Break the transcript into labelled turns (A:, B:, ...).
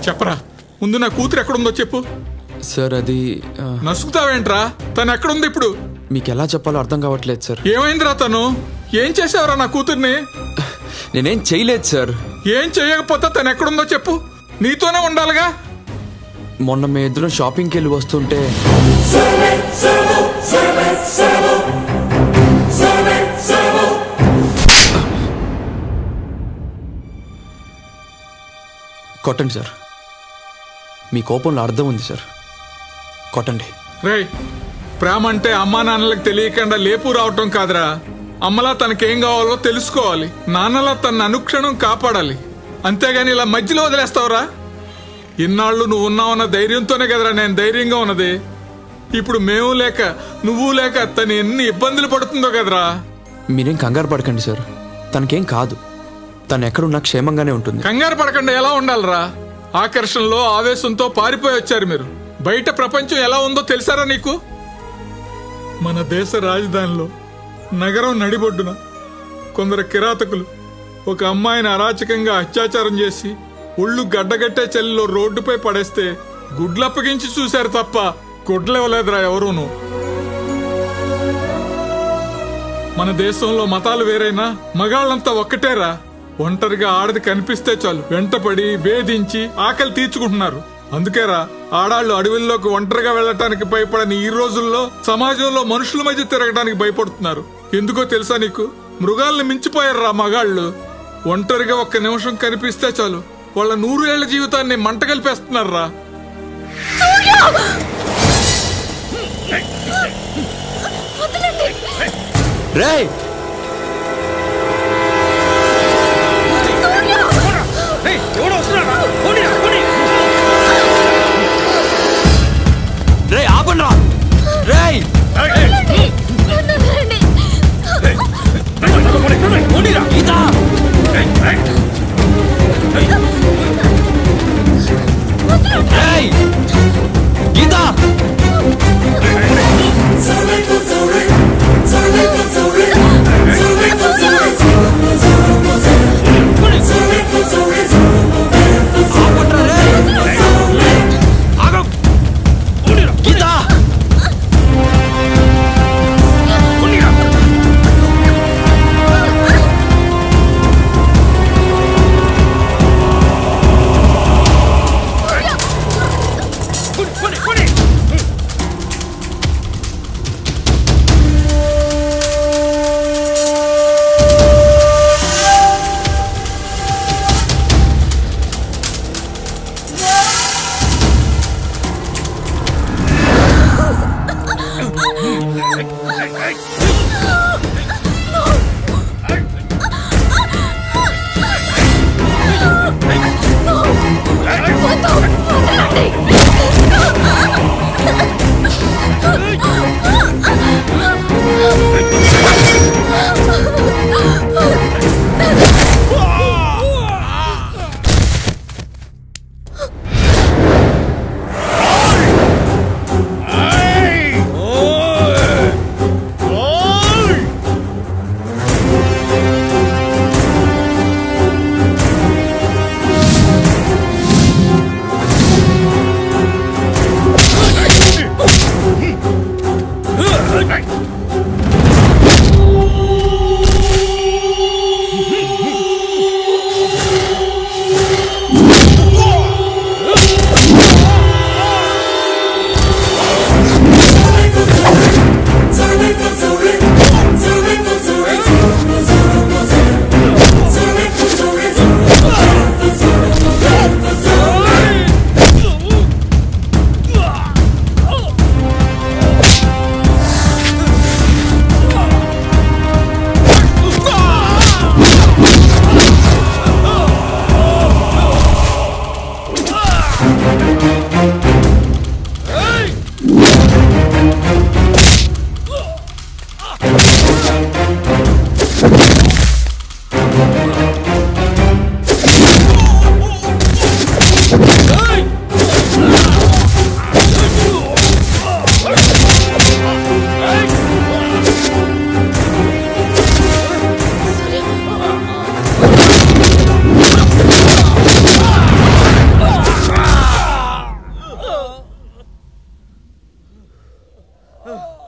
A: చెప్పరా, ముందు నా కూతురు ఎక్కడుందో చెప్పు.
B: సార్ అది
A: నసుకుతావేంట్రా? తను ఎక్కడుంది ఇప్పుడు?
B: మీకు ఎలా చెప్పాలో అర్థం కావట్లేదు సార్.
A: ఏమైందిరా? తను ఏం చేసావురా నా కూతుర్ని?
B: నేనేం చేయలేదు సార్.
A: ఏం చేయకపోతే తను ఎక్కడుందో చెప్పు, నీతోనే ఉండాలిగా.
B: మొన్న మీ ఇద్దరు షాపింగ్కి వెళ్ళి వస్తుంటే కొట్టండి సార్. మీ కోపంలో అర్థం ఉంది సార్, కొట్టండి.
A: రేయ్, ప్రేమ అంటే అమ్మా నాన్నలకు తెలియకుండా లేపు రావటం కాదురా. అమ్మలా తనకేం కావాలో తెలుసుకోవాలి, నాన్నలా తన అనుక్షణం కాపాడాలి. అంతేగాని ఇలా మధ్యలో వదిలేస్తావురా? ఇన్నాళ్ళు నువ్వు ఉన్నావన్న ధైర్యంతోనే కదరా నేను ధైర్యంగా ఉన్నది. ఇప్పుడు మేము లేక నువ్వు లేక తను ఎన్ని ఇబ్బందులు పడుతుందో కదరా.
B: మీరేం కంగారు పడకండి సార్, తనకేం కాదు. తను ఎక్కడున్నా క్షేమంగానే ఉంటుంది.
A: కంగారు పడకుండా ఎలా ఉండాలరా? ఆకర్షణలో ఆవేశంతో పారిపోయి వచ్చారు మీరు. బయట ప్రపంచం ఎలా ఉందో తెలుసారా నీకు? మన దేశ రాజధానిలో నగరం నడిబొడ్డున కొందరు కిరాతకులు ఒక అమ్మాయిని అరాచకంగా అత్యాచారం చేసి ఒళ్ళు గడ్డగట్టే చలిలో రోడ్డుపై పడేస్తే గుడ్లప్పగించి చూశారు తప్ప గుడ్లెవలేదురా ఎవరూను. మన దేశంలో మతాలు వేరైనా మగాళ్ళంతా ఒక్కటేరా. ఒంటరిగా ఆడది కనిపిస్తే చాలు వెంటపడి వేధించి ఆకలి తీర్చుకుంటున్నారు. అందుకేరా ఆడాళ్లు అడవుల్లోకి ఒంటరిగా వెళ్లటానికి భయపడని ఈ రోజుల్లో సమాజంలో మనుషుల మధ్య తిరగడానికి భయపడుతున్నారు. ఎందుకో తెలుసా నీకు? మృగాల్ని మించిపోయారురా మగాళ్ళు. ఒంటరిగా ఒక్క నిమిషం కనిపిస్తే చాలు వాళ్ళ 100 ఏళ్ల జీవితాన్ని మంట కలిపేస్తున్నారా.
B: రేయ్, ఆపండ్రా. రేయ్, గీతా, గీతా
C: ఆ.